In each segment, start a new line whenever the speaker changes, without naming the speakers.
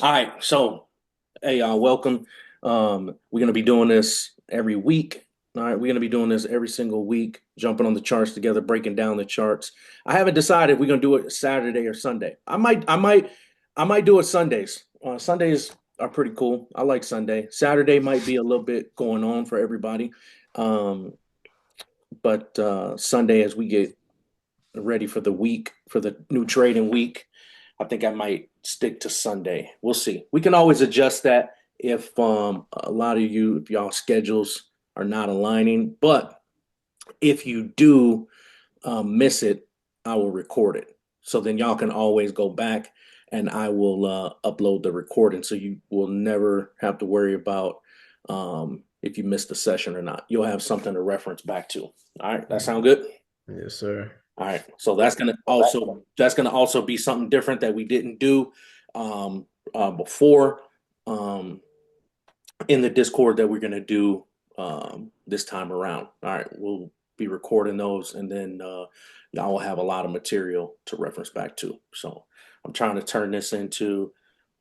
All right, so hey, welcome. We're gonna be doing this every week. All right, we're gonna be doing this every single week, jumping on the charts together, breaking down the charts. I haven't decided if we're gonna do it Saturday or Sunday. I might do it Sundays. Sundays are pretty cool. I like Sunday. Saturday might be a little bit going on for everybody, um, but Sunday as we get ready for the week for the new trading week. I think I might stick to Sunday. We'll see. We can always adjust that if a lot of you, if y'all schedules are not aligning. But if you do miss it, I will record it. So then y'all can always go back and I will upload the recording so you will never have to worry about if you missed the session or not. You'll have something to reference back to. All right, that sound good?
Yes, sir.
All right, so that's gonna also be something different that we didn't do before um, in the Discord that we're gonna do this time around. All right, we'll be recording those, and then y'all will have a lot of material to reference back to. So I'm trying to turn this into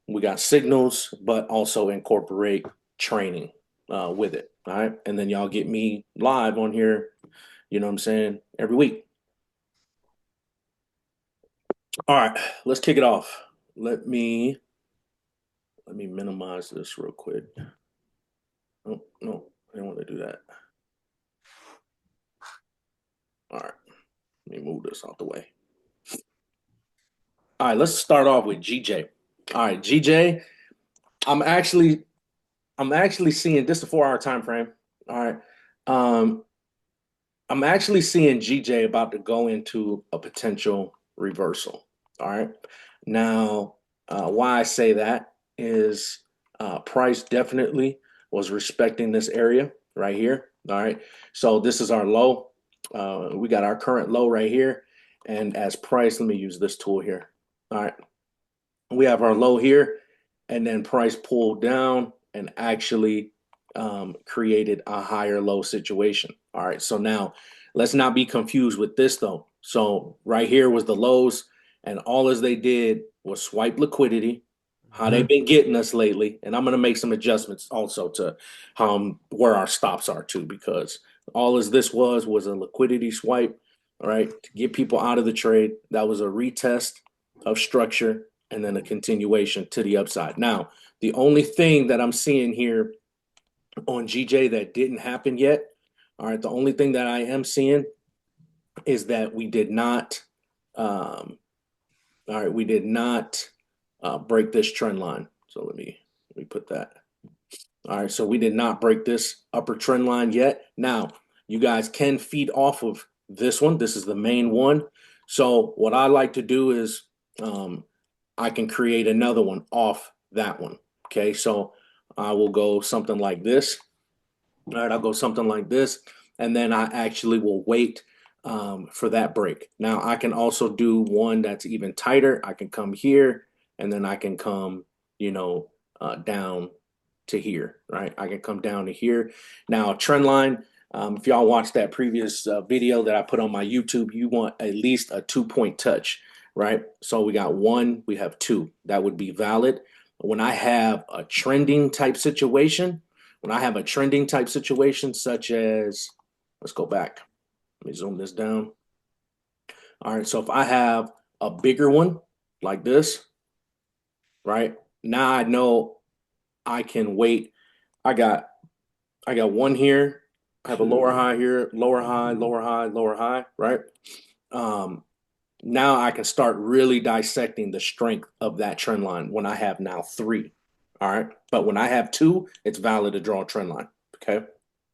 we got signals, but also incorporate training with it. All right, and then y'all get me live on here. You know what I'm saying? Every week. All right, let's kick it off. Let me let me minimize this real quick. Oh, no, I didn't want to do that. All right, let me move this out the way. All right, let's start off with GJ. All right, GJ, I'm actually I'm actually seeing this is a 4 hour time frame. All right. Um, I'm actually seeing GJ about to go into a potential reversal. All right. Now, why I say that is price definitely was respecting this area right here. All right. So this is our low. We got our current low right here. And as price, let me use this tool here. All right. We have our low here, and then price pulled down and actually created a higher low situation. All right, so now let's not be confused with this though. So right here was the lows, and all as they did was swipe liquidity, how they've
Mhm.
been getting us lately, and I'm going to make some adjustments also to where our stops are too, because all as this was a liquidity swipe, all right, to get people out of the trade. That was a retest of structure and then a continuation to the upside. Now, the only thing that I'm seeing here on GJ that didn't happen yet, all right, the only thing that I am seeing is that we did not, all right, we did not break this trend line. So let me put that. All right, so we did not break this upper trend line yet. Now, you guys can feed off of this one. This is the main one. So what I like to do is I can create another one off that one. Okay, so I will go something like this. All right, I'll go something like this, and then I actually will wait for that break. Now I can also do one that's even tighter. I can come here, and then I can come, down to here. Right, I can come down to here. Now trend line. If y'all watched that previous video that I put on my YouTube, you want at least a 2 point touch, right? So we got one, we have two. That would be valid. When I have a trending type situation, such as, let's go back. Let me zoom this down. All right, so if I have a bigger one like this, right? Now I know I can wait. I got I got one here. I have a lower
Two.
high here, lower high, lower high, lower high, right? Um, Now I can start really dissecting the strength of that trend line when I have now three. All right. But when I have two, it's valid to draw a trend line. Okay.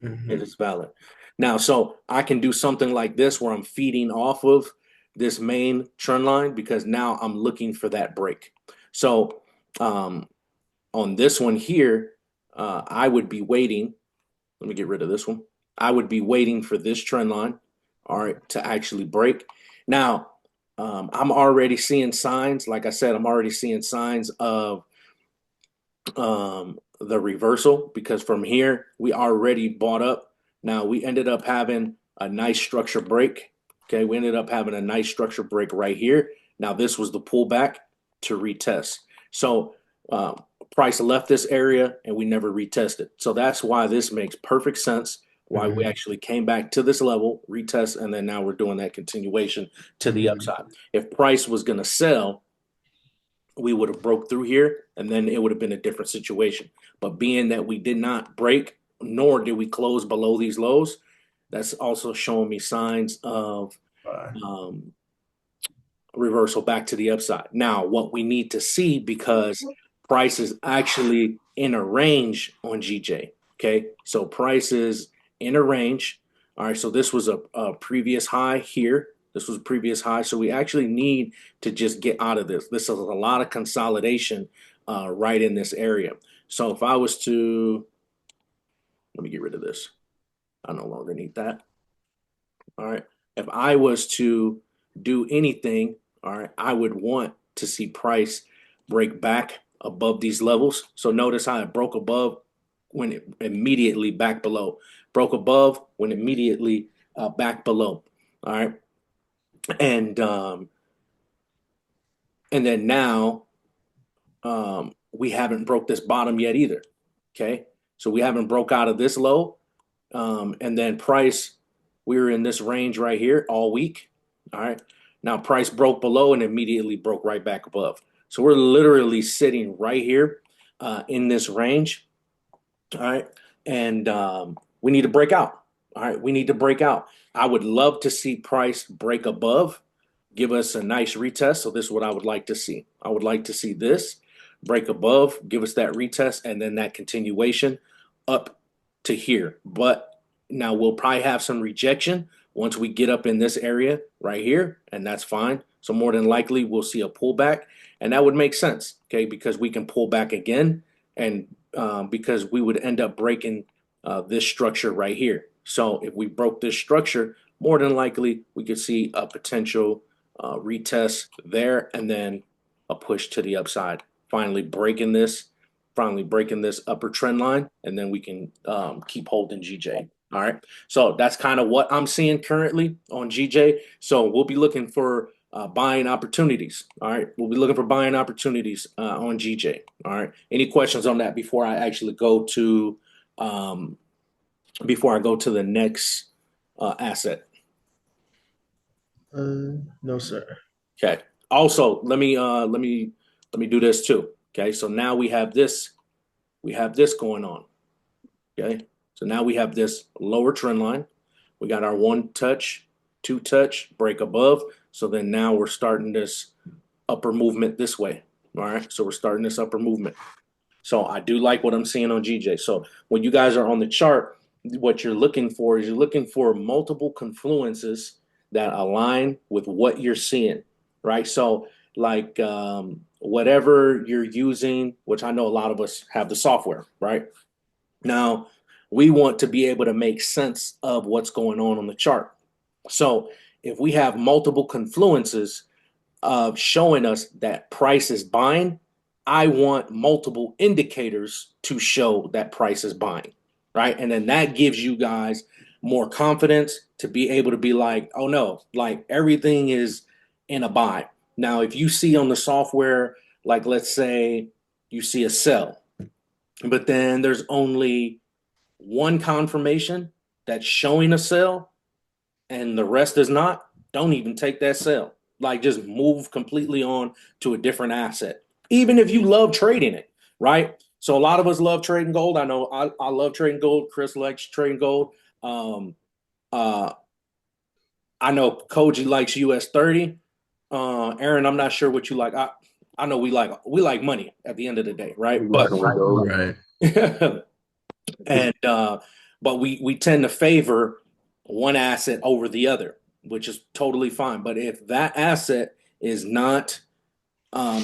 It
Mhm.
is valid. Now, so I can do something like this where I'm feeding off of this main trend line because now I'm looking for that break. So um, on this one here, I would be waiting. Let me get rid of this one. I would be waiting for this trend line, all right, to actually break. Now, I'm already seeing signs. Like I said, I'm already seeing signs of the reversal because from here we already bought up. Now we ended up having a nice structure break. Okay, we ended up having a nice structure break right here. Now this was the pullback to retest. So Um, Price left this area and we never retested. So that's why this makes perfect sense. Why we
Hmm.
actually came back to this level, retest, and then now we're doing that continuation to the
Hmm.
upside. If price was going to sell, we would have broke through here and then it would have been a different situation. But being that we did not break, nor did we close below these lows, that's also showing me signs of
Bye.
um, reversal back to the upside. Now, what we need to see, because price is actually in a range on GJ. Okay, so price is in a range. All right, so this was a previous high here. This was a previous high. So we actually need to just get out of this. This is a lot of consolidation right in this area. So if I was to, let me get rid of this. I no longer need that. All right. If I was to do anything, all right, I would want to see price break back above these levels. So notice how it broke above when it immediately back below, broke above when immediately back below. All right. And and then now we haven't broke this bottom yet either. Okay. So we haven't broke out of this low. And then price, we were in this range right here all week. All right. Now price broke below and immediately broke right back above. So we're literally sitting right here in this range. All right. And we need to break out. All right. We need to break out. I would love to see price break above, give us a nice retest. So this is what I would like to see. I would like to see this break above, give us that retest, and then that continuation up to here. But now we'll probably have some rejection once we get up in this area right here, and that's fine. So more than likely we'll see a pullback, and that would make sense, okay, because we can pull back again, and because we would end up breaking this structure right here. So if we broke this structure, more than likely we could see a potential retest there, and then a push to the upside. Finally breaking this upper trend line, and then we can keep holding GJ. All right. So that's kind of what I'm seeing currently on GJ. So we'll be looking for buying opportunities. All right. We'll be looking for buying opportunities on GJ. All right. Any questions on that before I actually go to um, the next asset?
No, sir.
Okay. Also, let me do this too. Okay. So now we have this going on. Okay. So now we have this lower trend line. We got our one touch, two touch, break above. So then now we're starting this upper movement this way. All right. So we're starting this upper movement. So I do like what I'm seeing on GJ. So when you guys are on the chart, what you're looking for is you're looking for multiple confluences that align with what you're seeing, right? So like whatever you're using, which I know a lot of us have the software, right? Now we want to be able to make sense of what's going on the chart. So if we have multiple confluences of showing us that price is buying, I want multiple indicators to show that price is buying, right? And then that gives you guys more confidence to be able to be like, oh no, like everything is in a buy. Now, if you see on the software, like let's say you see a sell, but then there's only one confirmation that's showing a sell and the rest is not, don't even take that sell. Like just move completely on to a different asset. Even if you love trading it, right? So a lot of us love trading gold. I know I love trading gold. Chris likes trading gold. Um, uh, I know Koji likes US 30. Aaron, I'm not sure what you like. I know we like money at the end of the day,
We
right?
love some gold. Right.
And but we tend to favor one asset over the other, which is totally fine. But if that asset is not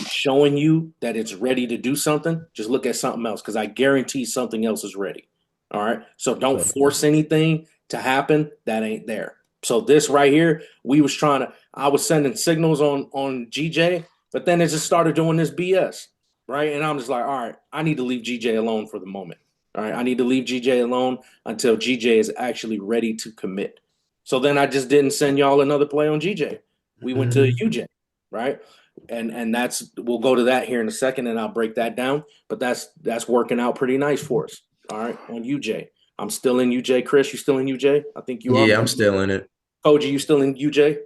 showing you that it's ready to do something, just look at something else because I guarantee something else is ready. All right. So don't force anything to happen that ain't there. So this right here, I was sending signals on GJ, but then it just started doing this BS. Right. And I'm just like, all right, I need to leave GJ alone for the moment. All right. I need to leave GJ alone until GJ is actually ready to commit. So then I just didn't send y'all another play on GJ. We went to
Hmm.
UJ, right? And that's we'll go to that here in a second, and I'll break that down. But that's working out pretty nice for us. All right, on UJ, I'm still in UJ. Chris, you still in UJ? I think you are.
Yeah, I'm still in it.
Koji, you still in UJ?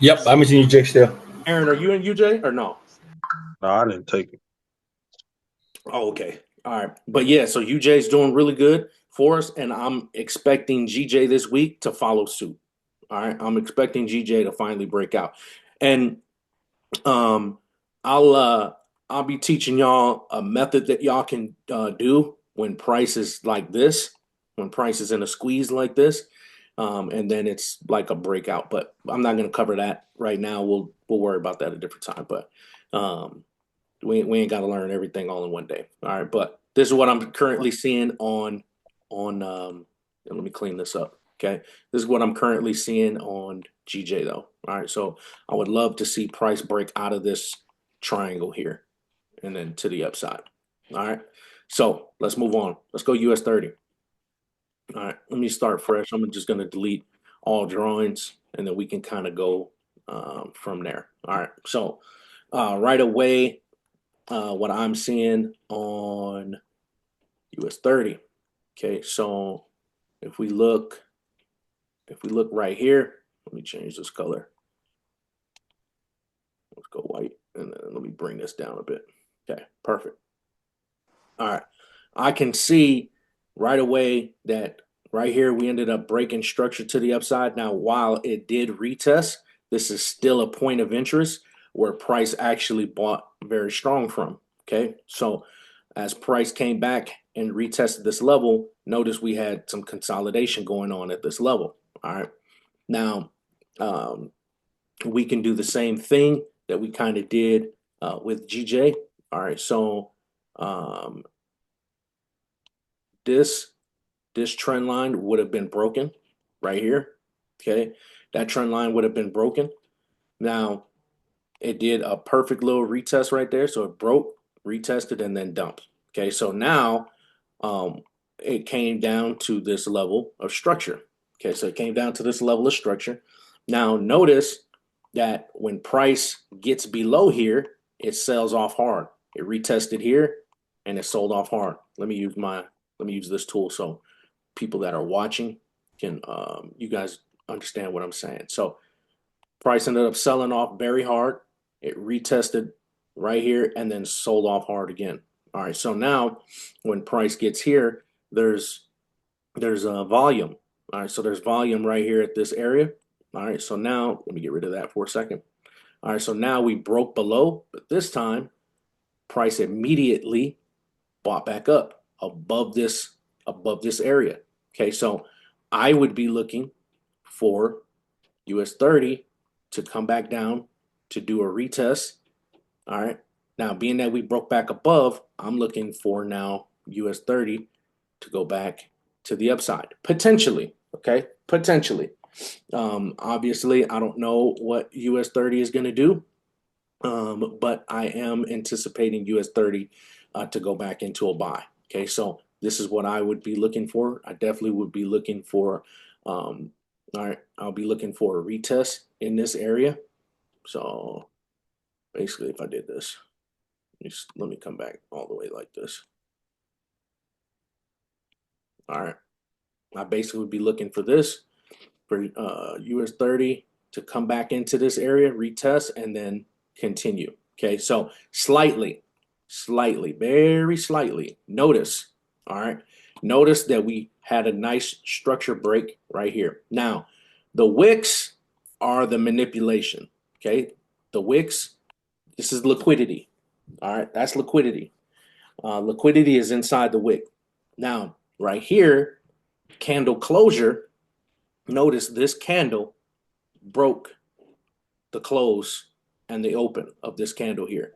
Yep, I'm using UJ still.
Aaron, are you in UJ or no?
No, I didn't take it.
Oh, okay. All right. But yeah, so UJ's doing really good for us, and I'm expecting GJ this week to follow suit. All right. I'm expecting GJ to finally break out. And um I'll uh I'll be teaching y'all a method that y'all can do when price is like this, when price is in a squeeze like this. And then it's like a breakout. But I'm not gonna cover that right now. We'll worry about that at a different time. But um we ain't got to learn everything all in one day. All right, but this is what I'm currently seeing on. Let me clean this up. Okay, this is what I'm currently seeing on GJ though. All right, so I would love to see price break out of this triangle here and then to the upside. All right, so let's move on. Let's go US 30. All right, let me start fresh. I'm just going to delete all drawings and then we can kind of go from there. All right, so right away what I'm seeing on US 30. Okay, so if we look right here, let me change this color. Let's go white, and then let me bring this down a bit. Okay, perfect. All right, I can see right away that right here we ended up breaking structure to the upside. Now, while it did retest, this is still a point of interest where price actually bought very strong from. Okay, so as price came back and retested this level, notice we had some consolidation going on at this level. All right, now we can do the same thing that we kind of did with GJ. All right, so um, this this trend line would have been broken right here. Okay, that trend line would have been broken. Now it did a perfect little retest right there, so it broke, retested, and then dumped. Okay, so now um, it came down to this level of structure. Okay, so it came down to this level of structure. Now notice that when price gets below here, it sells off hard. It retested here and it sold off hard. Let me use this tool so people that are watching can you guys understand what I'm saying. So price ended up selling off very hard. It retested right here and then sold off hard again. All right, so now when price gets here, there's a volume. All right, so there's volume right here at this area. All right, so now let me get rid of that for a second. All right, so now we broke below, but this time price immediately bought back up above this area. Okay, so I would be looking for US 30 to come back down to do a retest. All right. Now, being that we broke back above, I'm looking for now US 30 to go back to the upside. Potentially. Okay. Potentially. Obviously, I don't know what US 30 is going to do. But I am anticipating US 30 to go back into a buy. Okay, so this is what I would be looking for. I definitely would be looking for, all right, I'll be looking for a retest in this area. So basically, if I did this, let me come back all the way like this. All right, I basically would be looking for this for US 30 to come back into this area, retest, and then continue. Okay, so slightly, very slightly. Notice, all right, notice that we had a nice structure break right here. Now, the wicks are the manipulation. Okay, the wicks, this is liquidity. All right, that's liquidity. Liquidity is inside the wick. Now, right here, candle closure. Notice this candle broke the close and the open of this candle here.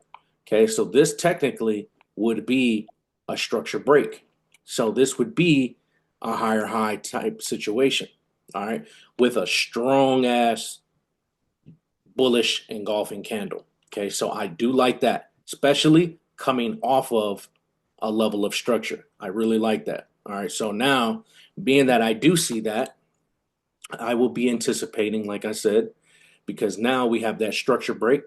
Okay, so this technically would be a structure break. So this would be a higher high type situation. All right, with a strong ass bullish engulfing candle. Okay, so I do like that, especially coming off of a level of structure. I really like that. All right, so now being that I do see that, I will be anticipating, like I said, because now we have that structure break.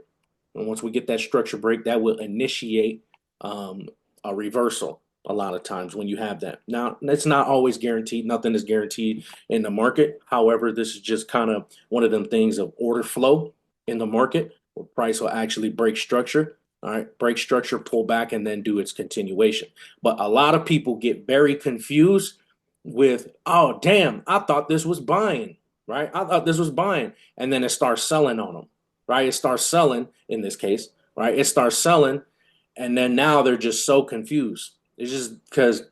And once we get that structure break, that will initiate a reversal a lot of times when you have that. Now, it's not always guaranteed. Nothing is guaranteed in the market. However, this is just kind of one of them things of order flow in the market where price will actually break structure. All right, break structure, pull back, and then do its continuation. But a lot of people get very confused with, oh, damn, I thought this was buying, right? I thought this was buying. And then it starts selling on them, right? It starts selling in this case, right? It starts selling. And then now they're just so confused. It's just because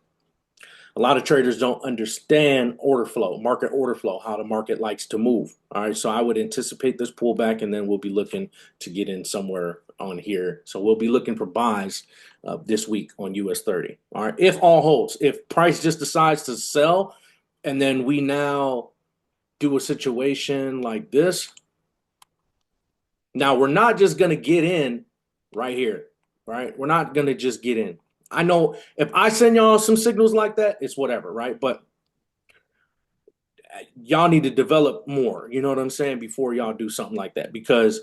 a lot of traders don't understand order flow, market order flow, how the market likes to move. All right. So I would anticipate this pullback, and then we'll be looking to get in somewhere on here. So we'll be looking for buys this week on US 30. All right. If all holds, if price just decides to sell, and then we now do a situation like this. Now we're not just going to get in right here, right? We're not going to just get in. I know if I send y'all some signals like that, it's whatever, right? But y'all need to develop more, you know what I'm saying, before y'all do something like that, because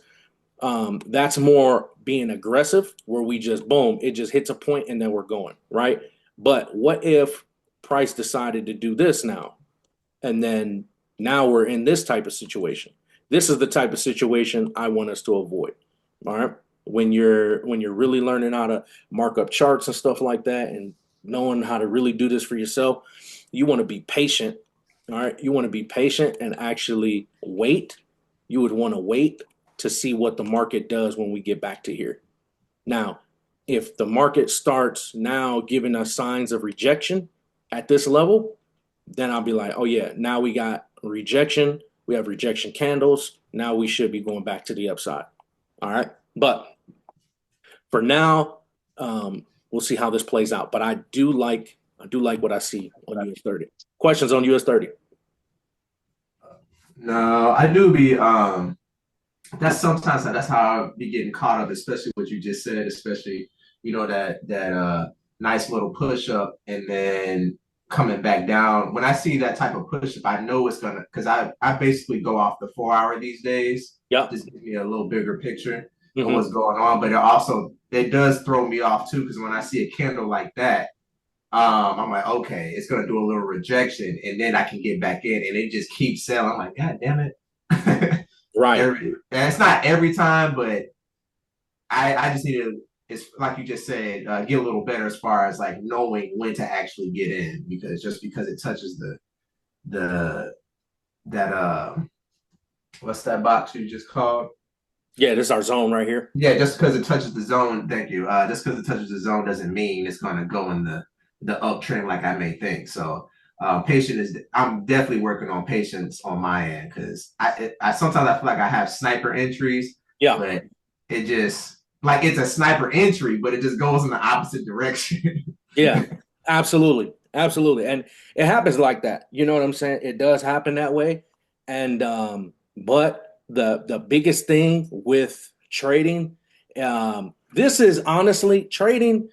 that's more being aggressive where we just boom, it just hits a point and then we're going, right? But what if price decided to do this now? And then now we're in this type of situation. This is the type of situation I want us to avoid. All right. When you're really learning how to mark up charts and stuff like that and knowing how to really do this for yourself, you want to be patient. All right. You want to be patient and actually wait. You would want to wait to see what the market does when we get back to here. Now, if the market starts now giving us signs of rejection at this level, then I'll be like, oh yeah, now we got rejection. We have rejection candles. Now we should be going back to the upside. All right. But for now, we'll see how this plays out. But I do like what I see on US 30. Questions on US 30?
No, I do be that's sometimes that's how I be getting caught up, especially what you just said, especially that nice little push up and then coming back down. When I see that type of push up, I know it's gonna because I basically go off the 4 hour these days.
Yep.
Just give me a little bigger picture of
Mm-hmm.
what's going on. But it does throw me off too, because when I see a candle like that, I'm like, okay, it's gonna do a little rejection, and then I can get back in, and it just keeps selling. I'm like, God damn it!
Right.
And it's not every time, but I just need to. It's like you just said, get a little better as far as like knowing when to actually get in, because just because it touches the that what's that box you just called?
Yeah, this is our zone right here.
Yeah, just because it touches the zone. Thank you. Just because it touches the zone doesn't mean it's going to go in the uptrend like I may think. So, I'm definitely working on patience on my end, because I sometimes I feel like I have sniper entries,
Yeah.
but it just like it's a sniper entry, but it just goes in the opposite direction.
Yeah. Absolutely. Absolutely. And it happens like that. You know what I'm saying? It does happen that way. And but the biggest thing with trading, this is honestly trading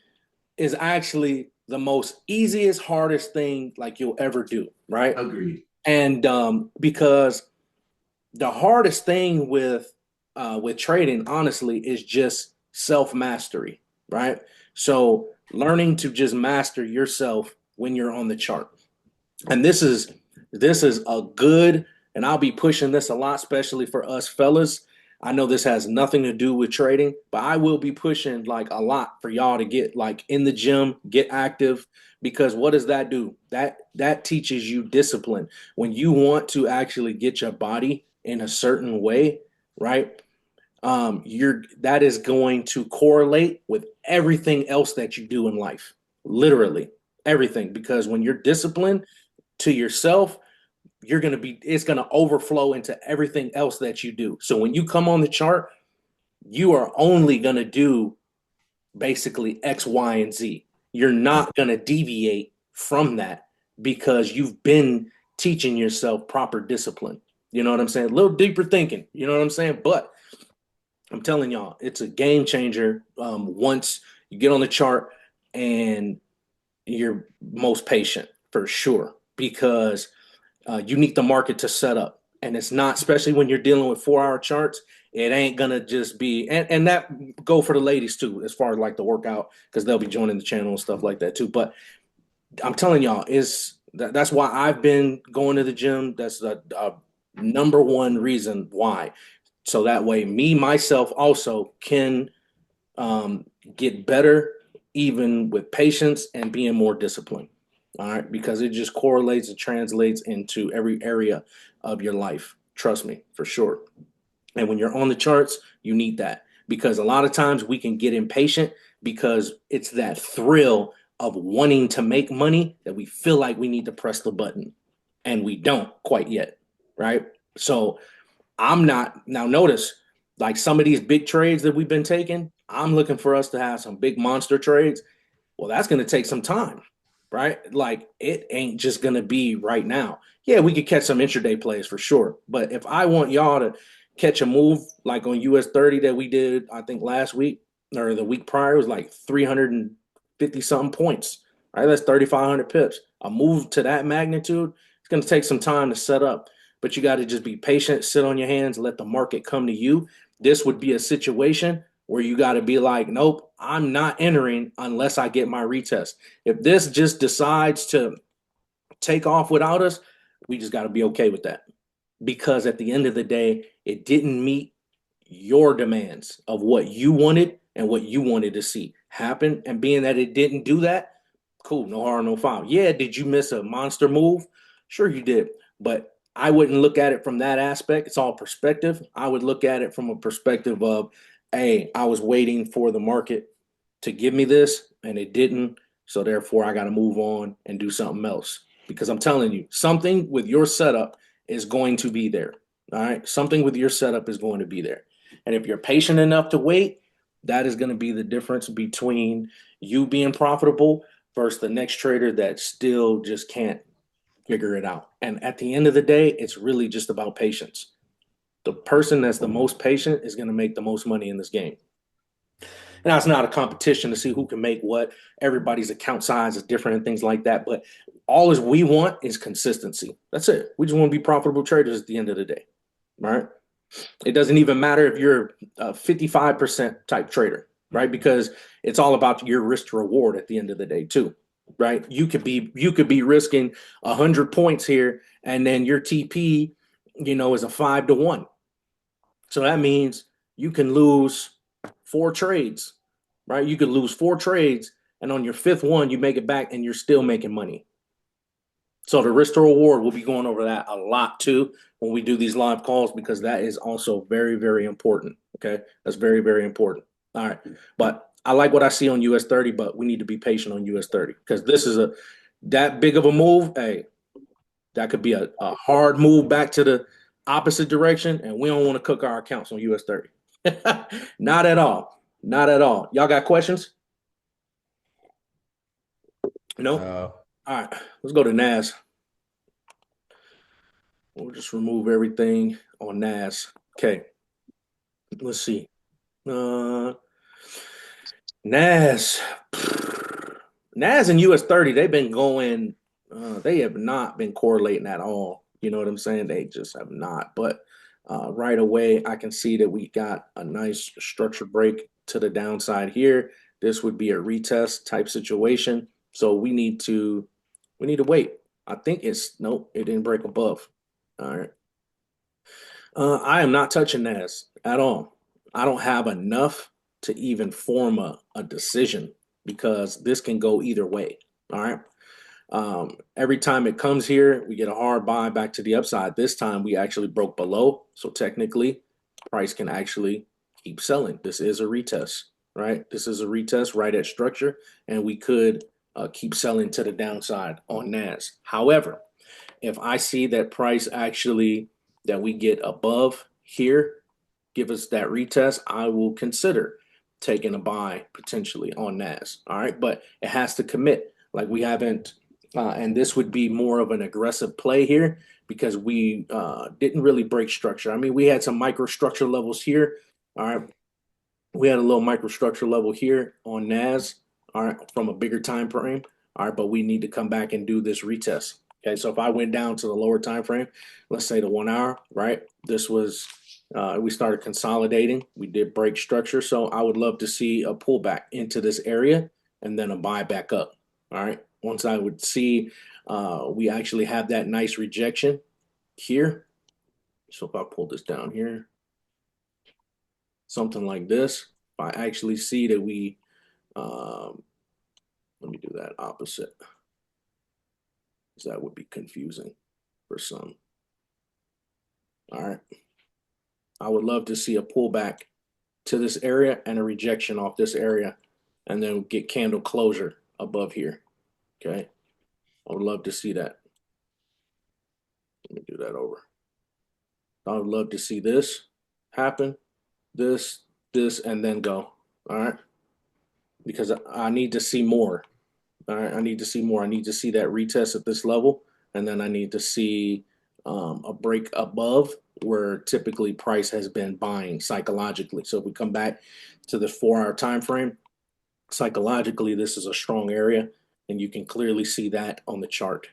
is actually the most easiest, hardest thing like you'll ever do, right?
Agreed.
And because the hardest thing with trading, honestly, is just self mastery, right? So learning to just master yourself when you're on the chart. And this is a good, and I'll be pushing this a lot, especially for us fellas. I know this has nothing to do with trading, but I will be pushing like a lot for y'all to get like in the gym, get active, because what does that do? That teaches you discipline. When you want to actually get your body in a certain way, right? You're that is going to correlate with everything else that you do in life. Literally everything. Because when you're disciplined to yourself, it's gonna overflow into everything else that you do. So when you come on the chart, you are only gonna do basically X, Y, and Z. You're not gonna deviate from that because you've been teaching yourself proper discipline. You know what I'm saying? A little deeper thinking, you know what I'm saying? But I'm telling y'all, it's a game changer once you get on the chart and you're most patient for sure, because you need the market to set up. And it's not, especially when you're dealing with 4 hour charts, it ain't gonna just be, and that go for the ladies too, as far as like the workout, because they'll be joining the channel and stuff like that too. But I'm telling y'all, that's why I've been going to the gym. That's the number one reason why. So that way, me myself also can um, get better, even with patience and being more disciplined. All right, because it just correlates and translates into every area of your life. Trust me, for sure. And when you're on the charts, you need that because a lot of times we can get impatient because it's that thrill of wanting to make money that we feel like we need to press the button and we don't quite yet, right? So I'm not, now notice, like some of these big trades that we've been taking, I'm looking for us to have some big monster trades. Well, that's going to take some time, right? Like it ain't just going to be right now. Yeah, we could catch some intraday plays for sure. But if I want y'all to catch a move like on US 30 that we did, I think last week or the week prior, it was like 350 something points, right? That's 3,500 pips. A move to that magnitude, it's going to take some time to set up, but you got to just be patient, sit on your hands, let the market come to you. This would be a situation where you got to be like, nope, I'm not entering unless I get my retest. If this just decides to take off without us, we just got to be okay with that. Because at the end of the day, it didn't meet your demands of what you wanted and what you wanted to see happen. And being that it didn't do that, cool, no harm, no foul. Yeah, did you miss a monster move? Sure, you did. But I wouldn't look at it from that aspect. It's all perspective. I would look at it from a perspective of, hey, I was waiting for the market to give me this and it didn't. So therefore, I got to move on and do something else. Because I'm telling you, something with your setup is going to be there. All right. Something with your setup is going to be there. And if you're patient enough to wait, that is going to be the difference between you being profitable versus the next trader that still just can't figure it out. And at the end of the day, it's really just about patience. The person that's the most patient is going to make the most money in this game. And that's not a competition to see who can make what. Everybody's account size is different and things like that. But all is we want is consistency. That's it. We just want to be profitable traders at the end of the day. Right? It doesn't even matter if you're a 55% type trader, right? Because it's all about your risk to reward at the end of the day, too. Right? You could be risking 100 points here, and then your TP, is a 5 to 1. So that means you can lose 4 trades, right? You could lose 4 trades, and on your fifth one, you make it back, and you're still making money. So the risk to reward, we'll be going over that a lot too when we do these live calls because that is also very, very important. Okay, that's very, very important. All right, but I like what I see on US 30, but we need to be patient on US 30 because this is that big of a move. Hey, that could be a hard move back to the opposite direction, and we don't want to cook our accounts on US 30. Not at all. Not at all. Y'all got questions? No?
Uh,
All right, let's go to Nas. We'll just remove everything on Nas. Okay, let's see. Uh, Nas. Nas and US 30, they've been going, they have not been correlating at all. You know what I'm saying? They just have not. But right away, I can see that we got a nice structure break to the downside here. This would be a retest type situation. So we need to wait. I think it's nope, it didn't break above. All right. I am not touching Nas at all. I don't have enough to even form a decision because this can go either way. All right. Every time it comes here, we get a hard buy back to the upside. This time we actually broke below. So technically, price can actually keep selling. This is a retest, right? This is a retest right at structure, and we could keep selling to the downside on Nas. However, if I see that price actually that we get above here, give us that retest, I will consider taking a buy potentially on Nas. All right, but it has to commit. Like we haven't, and this would be more of an aggressive play here because we didn't really break structure. I mean, we had some microstructure levels here. All right, we had a little microstructure level here on Nas. All right, from a bigger time frame. All right, but we need to come back and do this retest. Okay, so if I went down to the lower time frame, let's say the 1 hour, right? This was we started consolidating. We did break structure, so I would love to see a pullback into this area and then a buy back up. All right. Once I would see we actually have that nice rejection here. So if I pull this down here, something like this, if I actually see that we let me do that opposite, because that would be confusing for some. All right. I would love to see a pullback to this area and a rejection off this area, and then get candle closure above here. Okay. I would love to see that. Let me do that over. I would love to see this happen, this, and then go. All right. Because I need to see more. All right. I need to see more. I need to see that retest at this level. And then I need to see a break above where typically price has been buying psychologically. So if we come back to the 4 hour time frame, psychologically, this is a strong area, and you can clearly see that on the chart.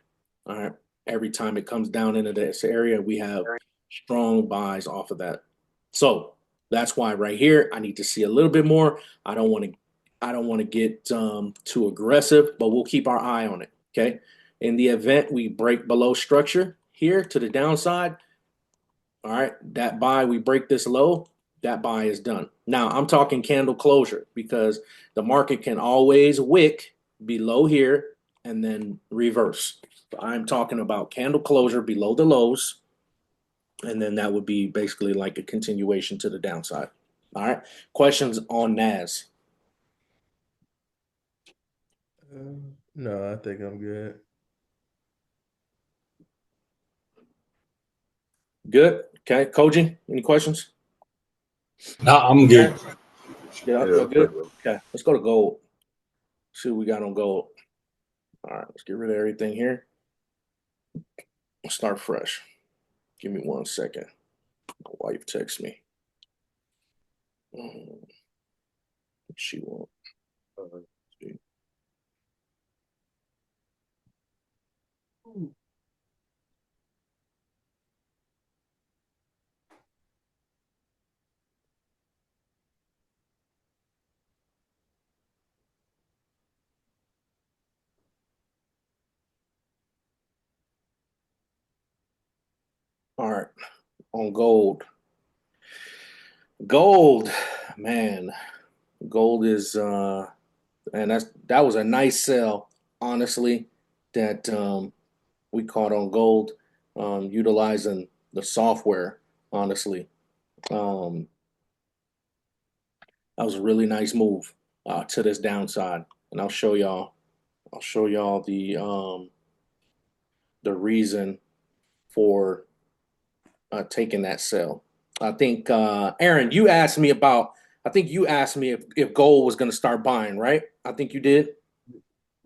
All right. Every time it comes down into this area, we have strong buys off of that. So that's why right here, I need to see a little bit more. I don't want to get too aggressive, but we'll keep our eye on it. Okay. In the event we break below structure here to the downside, all right, that buy, we break this low, that buy is done. Now I'm talking candle closure because the market can always wick below here and then reverse. So I'm talking about candle closure below the lows, and then that would be basically like a continuation to the downside. All right. Questions on NAS?
No, I think I'm good.
Good. Okay. Koji, any questions?
No, I'm good.
Yeah,
Yeah,
you're
I think
good. Okay. Let's go to gold. See what we got on gold. All right. Let's get rid of everything here. Let's start fresh. Give me 1 second. My wife texts me. She won't. See. All right. On gold. Gold, man. Gold is and that was a nice sell, honestly, that we caught on gold, utilizing the software, honestly. Um, that was a really nice move to this downside. And I'll show y'all the reason for taking that sell. I think Aaron, you asked me about. I think you asked me if gold was going to start buying, right? I think you did.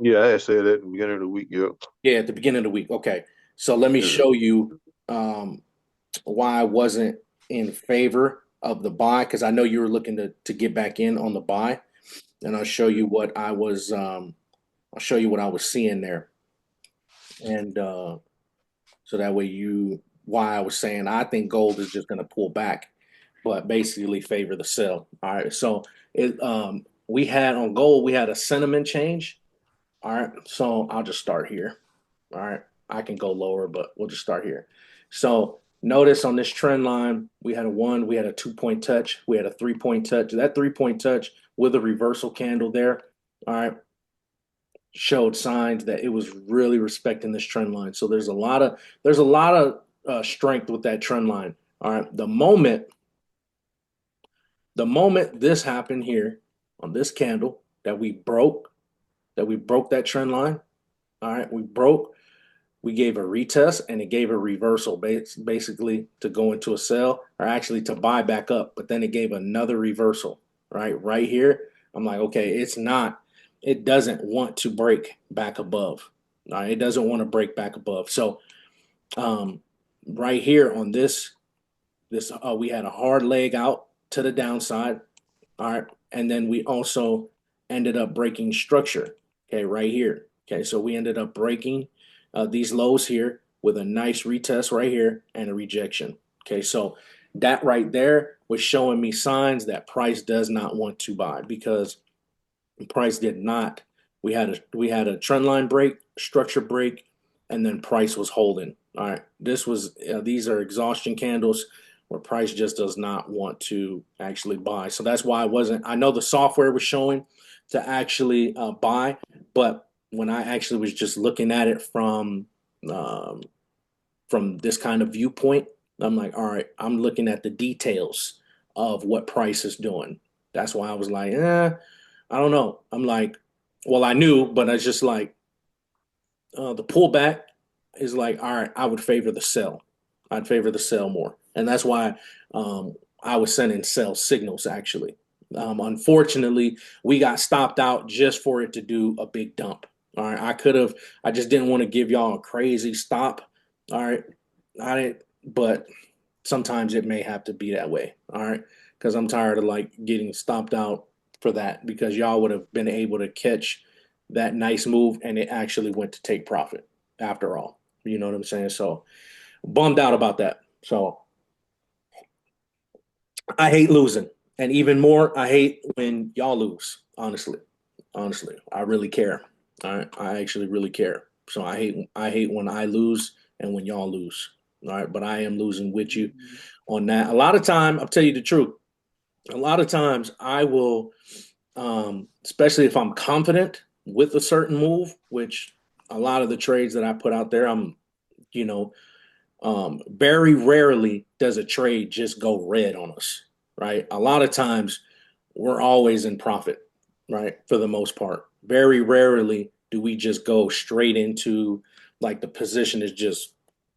yeah, I had said that at the beginning of the week. Yep.
Yeah, at the beginning of the week. Okay, so let me
Yeah.
show you um, why I wasn't in favor of the buy, because I know you were looking to get back in on the buy, and I'll show you what I was. I'll show you what I was seeing there, and so that way you why I was saying I think gold is just going to pull back, but basically favor the sell. All right, so we had on gold we had a sentiment change. All right, so I'll just start here. All right, I can go lower, but we'll just start here. So notice on this trend line, we had a 1, we had a 2 point touch, we had a 3 point touch. That 3 point touch with a reversal candle there, all right, showed signs that it was really respecting this trend line. So there's a lot of strength with that trend line. All right, the moment this happened here on this candle that we broke that trend line. All right, we gave a retest and it gave a reversal basically to go into a sell or actually to buy back up, but then it gave another reversal right here. I'm like, okay, it doesn't want to break back above. All right, it doesn't want to break back above. So um, right here on this we had a hard leg out to the downside. All right, and then we also ended up breaking structure. Okay, right here. Okay, so we ended up breaking these lows here with a nice retest right here and a rejection. Okay, so that right there was showing me signs that price does not want to buy because price did not. We had a trend line break, structure break, and then price was holding. All right, these are exhaustion candles where price just does not want to actually buy. So that's why I wasn't. I know the software was showing to actually buy, but when I actually was just looking at it um, from this kind of viewpoint, I'm like, all right, I'm looking at the details of what price is doing. That's why I was like, I don't know. I'm like, well, I knew, but I just like the pullback is like, all right, I would favor the sell. I'd favor the sell more, and that's why I was sending sell signals actually. Unfortunately, we got stopped out just for it to do a big dump. All right, I just didn't want to give y'all a crazy stop. All right, I didn't, but sometimes it may have to be that way. All right, because I'm tired of like getting stopped out for that because y'all would have been able to catch that nice move and it actually went to take profit after all. You know what I'm saying? So bummed out about that. So I hate losing. And even more, I hate when y'all lose, honestly. Honestly, I really care. All right. I actually really care. So I hate when I lose and when y'all lose. All right. But I am losing with you on that. A lot of time, I'll tell you the truth. A lot of times I will, especially if I'm confident with a certain move, which a lot of the trades that I put out there, you know, very rarely does a trade just go red on us, right? A lot of times we're always in profit, right? For the most part. Very rarely do we just go straight into like the position is just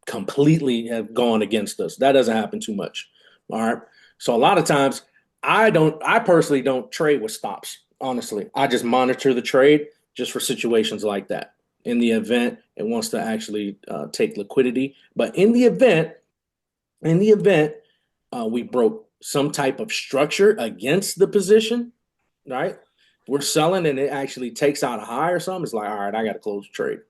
completely have gone against us. That doesn't happen too much. All right. So a lot of times I personally don't trade with stops. Honestly, I just monitor the trade just for situations like that. In the event it wants to actually take liquidity, but in the event we broke some type of structure against the position, right? We're selling and it actually takes out a high or something. It's like, all right, I got to close the trade.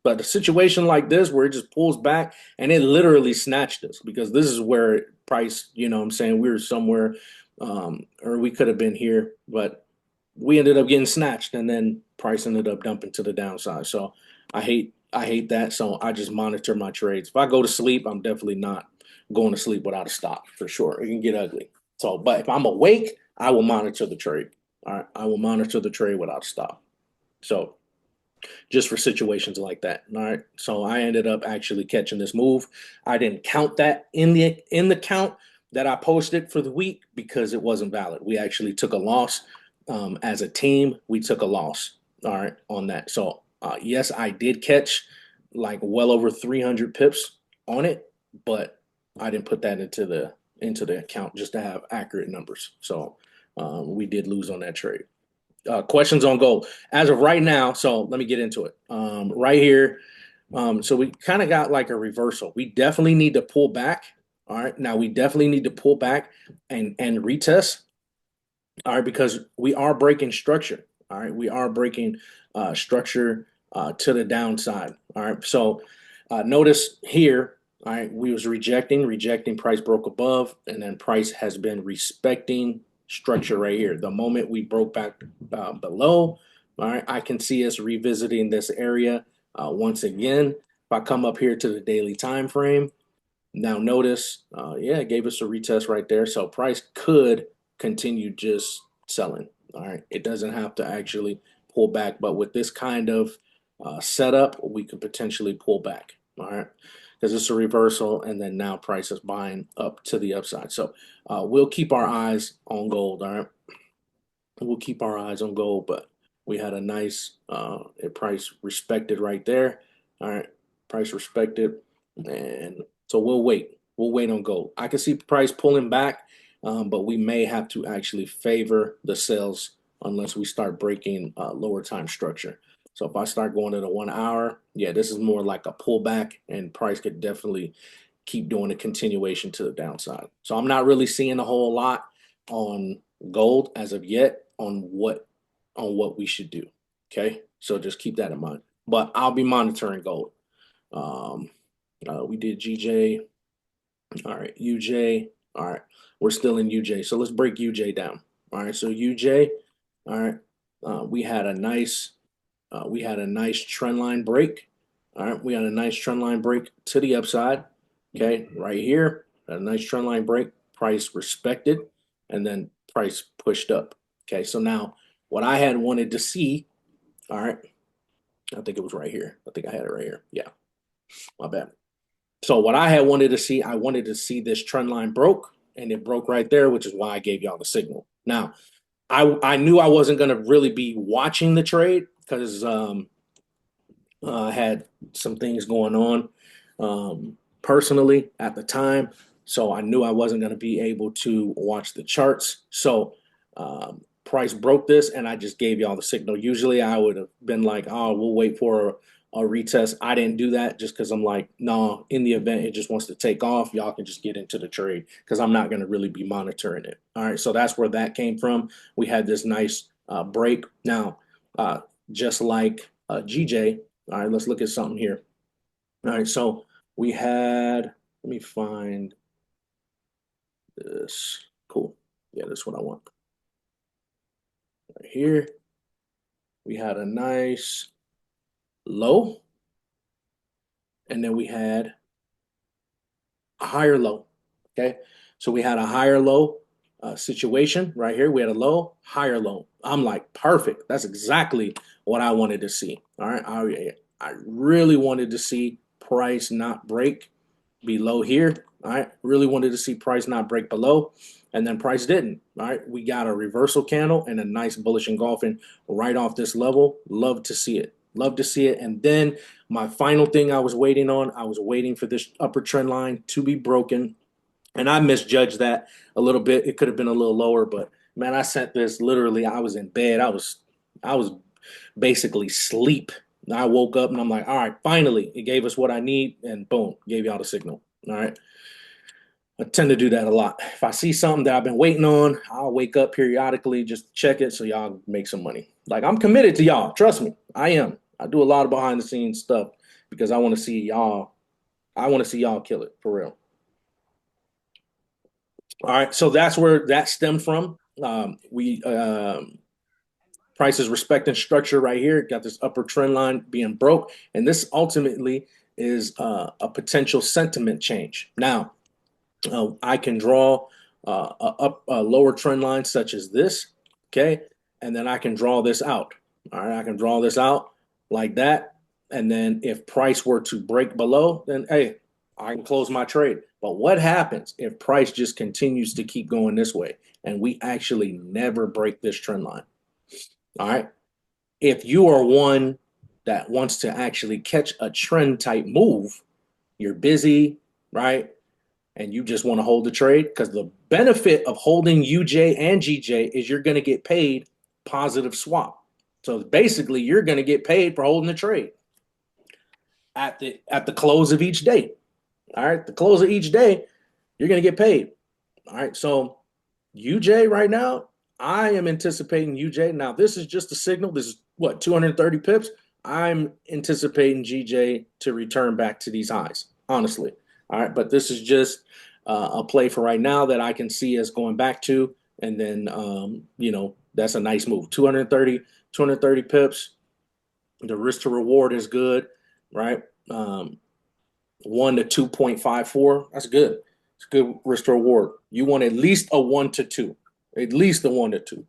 But a situation like this where it just pulls back and it literally snatched us because this is where price, you know what I'm saying, we were somewhere or we could have been here, but we ended up getting snatched and then price ended up dumping to the downside. So I hate that. So I just monitor my trades. If I go to sleep, I'm definitely not going to sleep without a stop for sure. It can get ugly. So, but if I'm awake, I will monitor the trade. All right. I will monitor the trade without a stop. So just for situations like that. All right. So I ended up actually catching this move. I didn't count that in the count that I posted for the week because it wasn't valid. We actually took a loss as a team. We took a loss. All right, on that. So yes, I did catch like well over 300 pips on it, but I didn't put that into the account just to have accurate numbers. So we did lose on that trade. Questions on gold as of right now. So let me get into it. Right here. So we kind of got like a reversal. We definitely need to pull back. All right. Now we definitely need to pull back and retest. All right, because we are breaking structure. All right, we are breaking structure to the downside. All right, so notice here. All right, we was rejecting. Price broke above, and then price has been respecting structure right here. The moment we broke back below, all right, I can see us revisiting this area once again. If I come up here to the daily time frame, now notice, yeah, it gave us a retest right there. So price could continue just selling. All right, it doesn't have to actually pull back, but with this kind of setup, we could potentially pull back. All right, because it's a reversal, and then now price is buying up to the upside. So we'll keep our eyes on gold. All right, we'll keep our eyes on gold, but we had a nice price respected right there. All right, price respected, and so we'll wait. We'll wait on gold. I can see price pulling back, but we may have to actually favor the sales unless we start breaking lower time structure. So if I start going to the 1 hour, yeah, this is more like a pullback, and price could definitely keep doing a continuation to the downside. So I'm not really seeing a whole lot on gold as of yet on what we should do. Okay, so just keep that in mind. But I'll be monitoring gold. Um, we did GJ. All right, UJ. All right, we're still in UJ. So let's break UJ down. All right, so UJ. All right, we had a nice trend line break. All right, we had a nice trend line break to the upside. Okay, right here, a nice trend line break. Price respected, and then price pushed up. Okay, so now what I had wanted to see. All right, I think it was right here. I think I had it right here. Yeah, my bad. So what I had wanted to see, I wanted to see this trend line broke, and it broke right there, which is why I gave y'all the signal. Now, I knew I wasn't going to really be watching the trade because I had some things going on personally at the time, so I knew I wasn't going to be able to watch the charts. So price broke this, and I just gave y'all the signal. Usually, I would have been like, "Oh, we'll wait for a retest." I didn't do that just because I'm like, "No, in the event it just wants to take off, y'all can just get into the trade because I'm not going to really be monitoring it." All right, so that's where that came from. We had this nice break. Now, just like GJ. All right, let's look at something here. All right, so we had, let me find this. Cool. Yeah, that's what I want. Right here, we had a nice low, and then we had a higher low. Okay, so we had a higher low situation right here. We had a low, higher low. I'm like, perfect. That's exactly what I wanted to see. All right, I really wanted to see price not break below here. All right, really wanted to see price not break below, and then price didn't. All right, we got a reversal candle and a nice bullish engulfing right off this level. Love to see it. Love to see it. And then my final thing I was waiting on, I was waiting for this upper trend line to be broken. And I misjudged that a little bit. It could have been a little lower, but man, I sent this literally. I was in bed. I was basically sleep. I woke up and I'm like, all right, finally, it gave us what I need, and boom, gave y'all the signal. All right. I tend to do that a lot. If I see something that I've been waiting on, I'll wake up periodically just to check it so y'all make some money. Like I'm committed to y'all. Trust me, I am. I do a lot of behind the scenes stuff because I want to see y'all. I want to see y'all kill it for real. All right, so that's where that stemmed from. We price is respecting structure right here. Got this upper trend line being broke, and this ultimately is a potential sentiment change. Now, I can draw a lower trend line such as this, okay, and then I can draw this out. All right, I can draw this out like that, and then if price were to break below, then hey, I can close my trade. But what happens if price just continues to keep going this way and we actually never break this trend line? All right. If you are one that wants to actually catch a trend type move, you're busy, right? And you just want to hold the trade because the benefit of holding UJ and GJ is you're going to get paid positive swap. So basically, you're going to get paid for holding the trade at the close of each day. All right, the close of each day, you're going to get paid. All right, so UJ right now, I am anticipating UJ. Now, this is just a signal. This is what, 230 pips? I'm anticipating GJ to return back to these highs, honestly. All right, but this is just a play for right now that I can see us going back to. And then, that's a nice move. 230 pips. The risk to reward is good, right? 1 to 2.54. That's good. It's good risk to reward. You want at least a 1 to 2. At least a 1 to 2.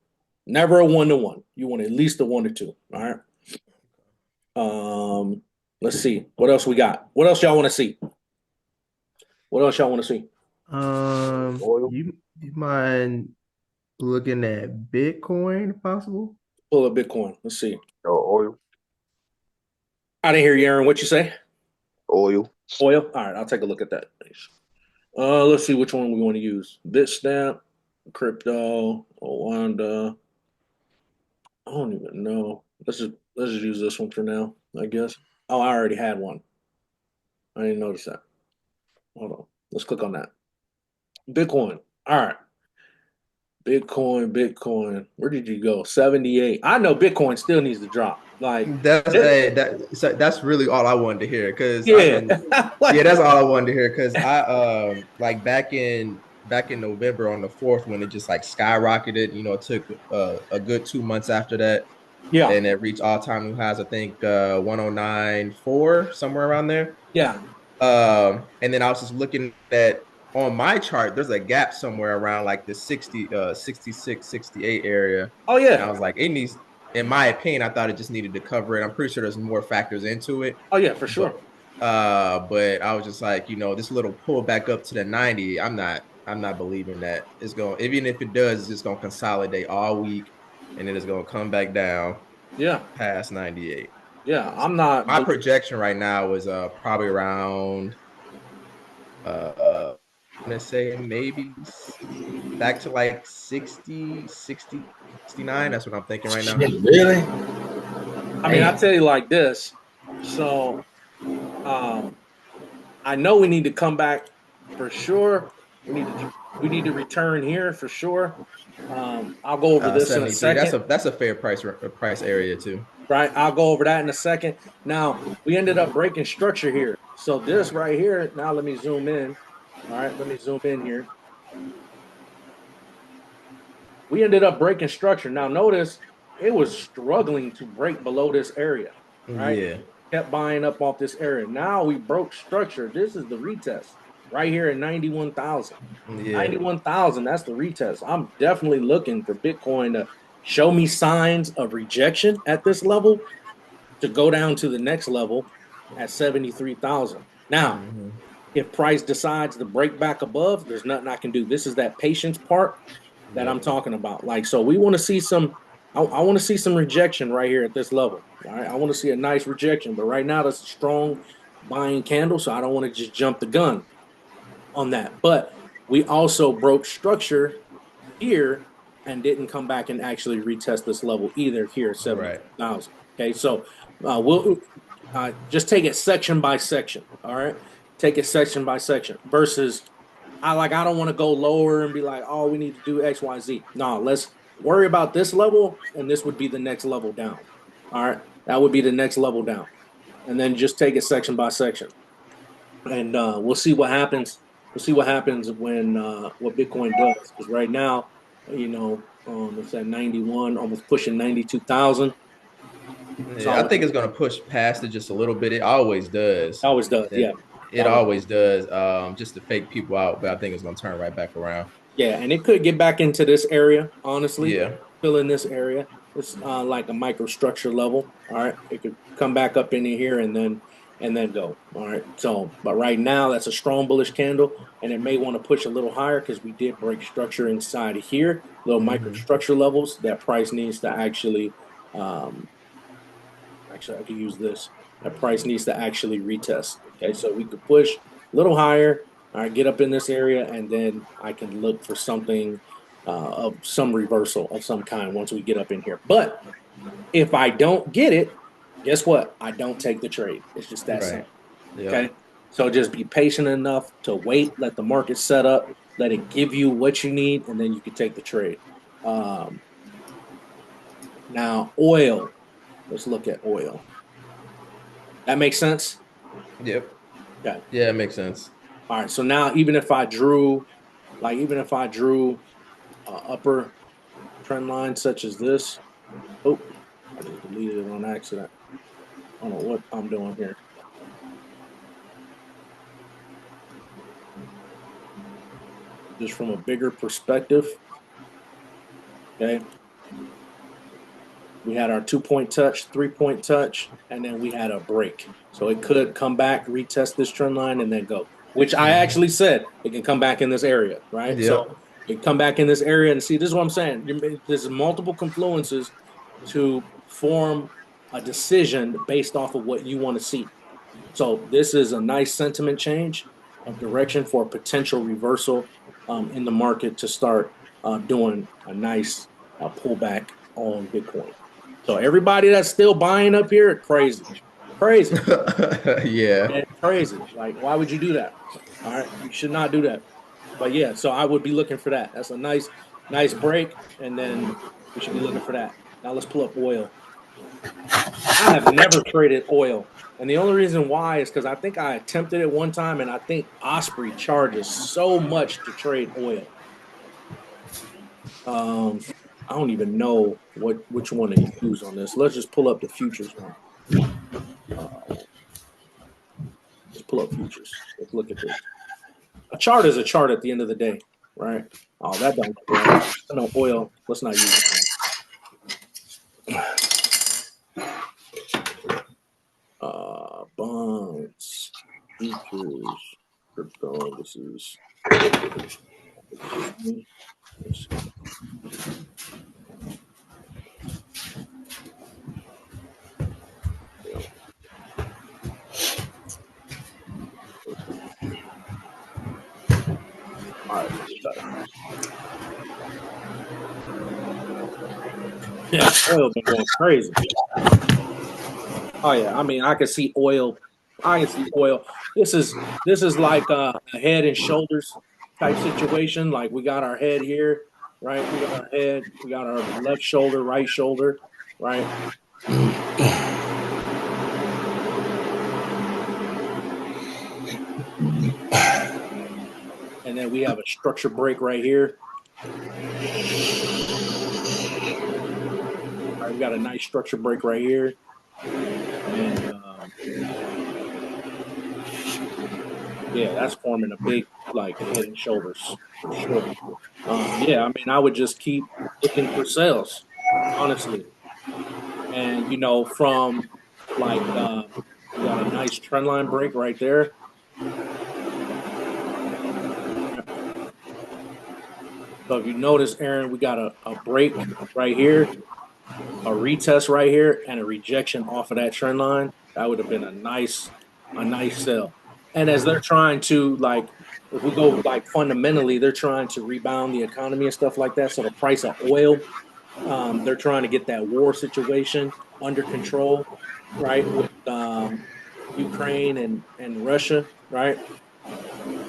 Never a 1 to 1. You want at least a 1 to 2. All right. Let's see. What else we got? What else y'all want to see? What else y'all want to see?
Oil.
You mind looking at Bitcoin if possible?
Pull up Bitcoin. Let's see.
Oil.
I didn't hear you, Aaron. What you say?
Oil.
Oil? All right. I'll take a look at that. Let's see which one we want to use. Bitstamp, crypto, Owanda. I don't even know. Let's just use this one for now, I guess. Oh, I already had one. I didn't notice that. Hold on. Let's click on that. Bitcoin. All right. Bitcoin. Where did you go? 78. I know Bitcoin still needs to drop. Like,
That's really all I wanted to hear because I've
yeah,
been
like,
yeah, that's all I wanted to hear because I like back in November on the 4th when it just like skyrocketed. It took a good 2 months after that,
yeah,
and it reached all time new highs. I think 109.4 somewhere around there.
yeah.
And then I was just looking at on my chart, there's a gap somewhere around like the 66, 68 area.
Oh
And I
yeah,
was like, it needs, in my opinion, I thought it just needed to cover it. I'm pretty sure there's more factors into it.
oh yeah, for
But
sure.
but I was just like, this little pull back up to the 90, I'm not believing that it's going, even if it does, it's just gonna consolidate all week and then it's gonna come back down
Yeah,
past 98.
yeah. I'm not.
My projection right now is probably around I'm gonna say maybe back to like 60, 60, 69. That's what I'm thinking right now.
Shit, really?
I mean, I
Damn.
tell you like this. So, um, I know we need to come back for sure. We need to return here for sure. I'll go over this in a
73. That's
second,
a fair price area too.
right? I'll go over that in a second. Now we ended up breaking structure here. So this right here. Now let me zoom in. All right, let me zoom in here. We ended up breaking structure. Now notice it was struggling to break below this area, right?
Yeah.
Kept buying up off this area. Now we broke structure. This is the retest right here at 91,000.
Yeah.
91,000, that's the retest. I'm definitely looking for Bitcoin to show me signs of rejection at this level to go down to the next level at 73,000. Now,
Mm-hmm.
if price decides to break back above, there's nothing I can do. This is that patience part that I'm
Yep.
talking about. Like, so we want to see some, I want to see some rejection right here at this level. All right. I want to see a nice rejection, but right now that's a strong buying candle. So I don't want to just jump the gun on that. But we also broke structure here and didn't come back and actually retest this level either here,
Right.
72,000. Okay. So we'll just take it section by section. All right. Take it section by section versus I don't want to go lower and be like, oh, we need to do X, Y, Z. No, let's worry about this level, and this would be the next level down. All right, that would be the next level down, and then just take it section by section, and we'll see what happens. We'll see what happens when what Bitcoin does. Because right now, it's at 91, almost pushing 92,000.
Yeah, I
So
think it's gonna push past it just a little bit. It always
it
does.
always does,
And
yeah.
it always does. Just to fake people out, but I think it's gonna turn right back around.
Yeah, and it could get back into this area, honestly,
Yeah.
fill in this area. It's like a microstructure level. All right, it could come back up into here and then go. All right. So, but right now that's a strong bullish candle, and it may want to push a little higher because we did break structure inside of here, little
Mm-hmm.
microstructure levels. That price needs to um, actually I could use this. That price needs to actually retest. Okay, so we could push a little higher. All right, get up in this area, and then I can look for something of some reversal of some kind once we get up in here. But if I don't get it, guess what? I don't take the trade. It's just that
Right.
simple.
Yep.
Okay, so just be patient enough to wait, let the market set up, let it give you what you need, and then you can take the trade. Um, Now, oil. Let's look at oil. That makes sense.
Yep.
Okay.
Yeah, it makes sense.
All right. So now, even if I drew upper trend line such as this, oh, I just deleted it on accident. I don't know what I'm doing here. Just from a bigger perspective, okay. We had our 2 point touch, 3 point touch, and then we had a break. So it could come back, retest this trend line, and then go. Which I
Mhm.
actually said it can come back in this area, right? So
Yep.
it come back in this area and see. This is what I'm saying. There's multiple confluences to form a decision based off of what you want to see. So this is a nice sentiment change of direction for a potential reversal in the market to start doing a nice pullback on Bitcoin. So everybody that's still buying up here, crazy, crazy,
Yeah.
and crazy. Like, why would you do that? All right, you should not do that. But yeah, so I would be looking for that. That's a nice break, and then we should be looking for that. Now let's pull up oil. I have never traded oil. And the only reason why is because I think I attempted it one time, and I think Osprey charges so much to trade oil. Um, I don't even know which one to use on this. Let's just pull up the futures one. Let's pull up futures. Let's look at this. A chart is a chart at the end of the day, right? Oh, that don't look right. No oil. Let's not use that one. Bonds, futures, crypto. This is. Let's see. All right, yeah, oil been going crazy. Oh yeah, I mean, I can see oil. I can see oil. This is like a head and shoulders type situation. Like we got our head here, right? We got our head. We got our left shoulder, right shoulder, right? And then we have a structure break right here. All right, we got a nice structure break right here. And yeah, that's forming a big like head and shoulders for sure. Yeah, I mean, I would just keep looking for sales, honestly. And from like we got a nice trend line break right there. So if you notice, Aaron, we got a break right here, a retest right here, and a rejection off of that trend line. That would have been a nice sell. And as they're trying to like, if we go like fundamentally, they're trying to rebound the economy and stuff like that. So the price of oil, they're trying to get that war situation under control, right? With Ukraine and Russia, right?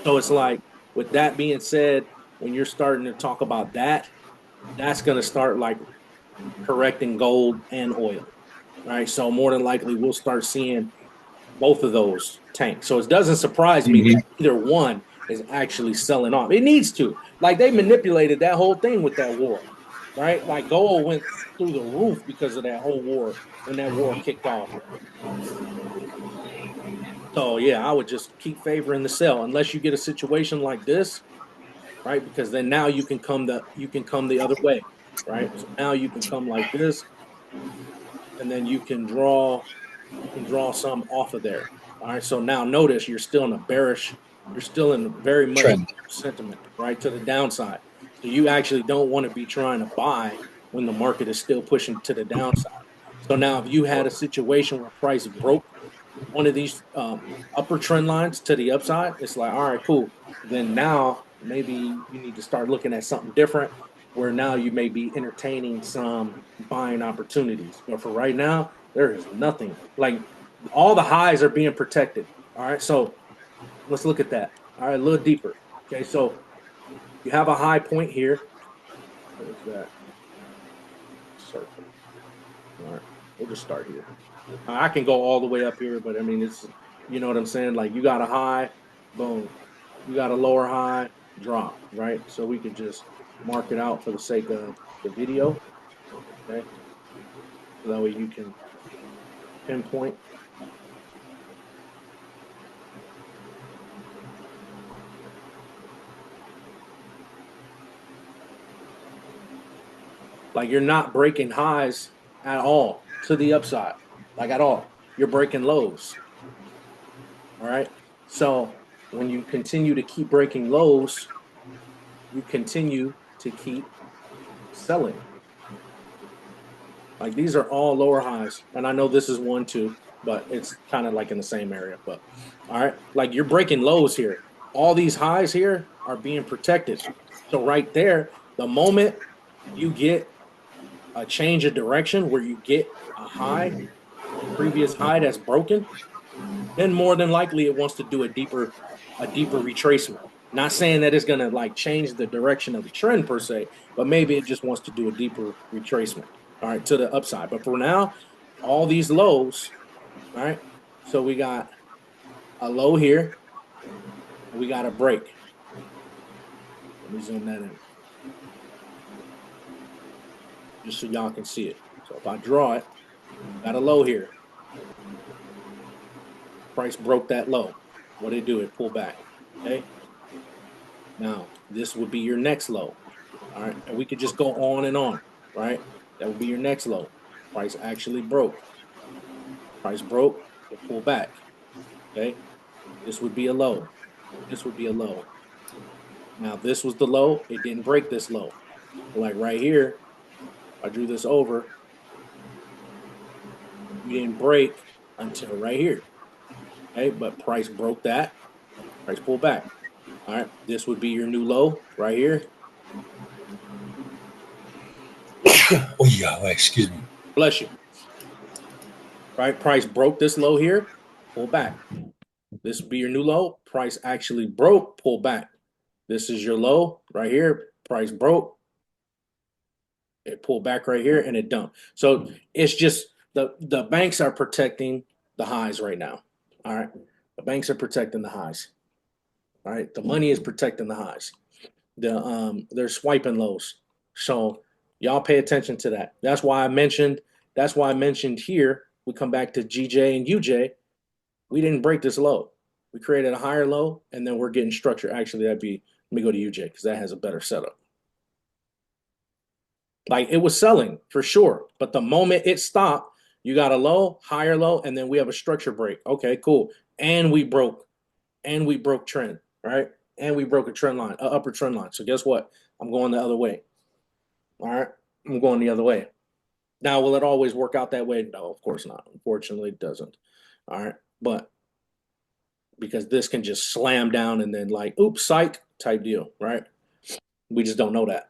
So it's like, with that being said, when you're starting to talk about that, that's going to start like correcting gold and oil, right? So more than likely, we'll start seeing both of those tank. So it doesn't surprise me
Hmm.
that either one is actually selling off. It needs to. Like they manipulated that whole thing with that war, right? Like gold went through the roof because of that whole war when that war kicked off. So yeah, I would just keep favoring the sell unless you get a situation like this, right? Because then now you can come the other way, right? So now you can come like this, and then you can draw some off of there. All right. So now notice you're still in a bearish, you're still in very much
Trend.
sentiment, right? To the downside. So you actually don't want to be trying to buy when the market is still pushing to the downside. So now if you had a situation where price broke one of these upper trend lines to the upside, it's like, all right, cool. Then now maybe you need to start looking at something different where now you may be entertaining some buying opportunities. But for right now, there is nothing. Like all the highs are being protected. All right. So let's look at that. All right, a little deeper. Okay, so you have a high point here. What is that? Circle. All right, we'll just start here. I can go all the way up here, but I mean, you know what I'm saying? Like you got a high, boom. You got a lower high, drop, right? So we could just mark it out for the sake of the video, okay? So that way you can pinpoint. Like you're not breaking highs at all to the upside, like at all. You're breaking lows, all right? So when you continue to keep breaking lows, you continue to keep selling. Like these are all lower highs, and I know this is one too, but it's kind of like in the same area. But all right, like you're breaking lows here. All these highs here are being protected. So right there, the moment you get a change of direction where you get a high, previous high that's broken, then more than likely it wants to do a deeper retracement. Not saying that it's gonna like change the direction of the trend per se, but maybe it just wants to do a deeper retracement. All right, to the upside. But for now, all these lows, right? So we got a low here, and we got a break. Let me zoom that in, just so y'all can see it. So if I draw it, got a low here. Price broke that low. What did it do? It pulled back. Okay. Now this would be your next low. All right, and we could just go on, right? That would be your next low. Price actually broke. Price broke, it pulled back. Okay. This would be a low. This would be a low. Now this was the low. It didn't break this low. Like right here, I drew this over. We didn't break until right here. Okay, but price broke that. Price pulled back. All right, this would be your new low right here.
Oh yeah, well, excuse me.
Bless you. Right, price broke this low here, pull back. This would be your new low. Price actually broke, pull back. This is your low right here. Price broke. It pulled back right here and it dumped. So it's just the banks are protecting the highs right now. All right. The banks are protecting the highs. All right. The money is protecting the highs. They're swiping lows. So y'all pay attention to that. That's why I mentioned here. We come back to GJ and UJ. We didn't break this low. We created a higher low, and then we're getting structure. Actually, let me go to UJ because that has a better setup. Like it was selling for sure, but the moment it stopped, you got a low, higher low, and then we have a structure break. Okay, cool. And we broke trend, right? And we broke a trend line, upper trend line. So guess what? I'm going the other way. All right, I'm going the other way. Now, will it always work out that way? No, of course not. Unfortunately, it doesn't. All right, but because this can just slam down and then like, oops, psych type deal, right? We just don't know that.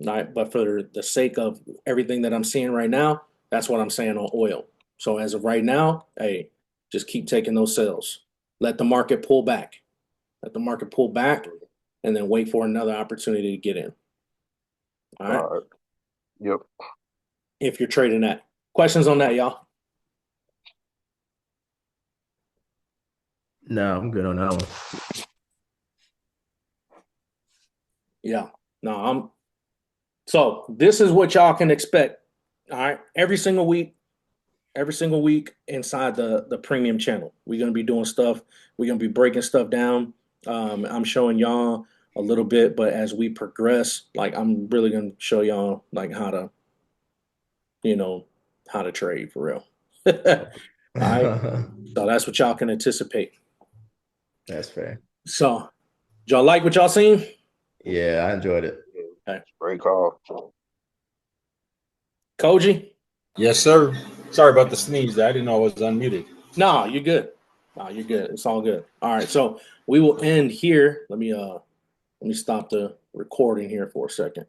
All right, but for the sake of everything that I'm seeing right now, that's what I'm saying on oil. So as of right now, hey, just keep taking those sales. Let the market pull back. Let the market pull back and then wait for another opportunity to get in. All right.
All right. Yep.
If you're trading that. Questions on that, y'all?
No, I'm good on that one.
Yeah. No, so this is what y'all can expect. All right. Every single week inside the premium channel. We're gonna be doing stuff, we're gonna be breaking stuff down. I'm showing y'all a little bit, but as we progress, like I'm really gonna show y'all like how to, how to trade for real. All right. So that's what y'all can anticipate.
That's fair.
So y'all like what y'all seen?
Yeah, I enjoyed it.
Okay.
Great call.
Koji?
Yes, sir. Sorry about the sneeze. I didn't know I was unmuted.
No, you're good. No, you're good. It's all good. All right. So we will end here. Let me stop the recording here for a second.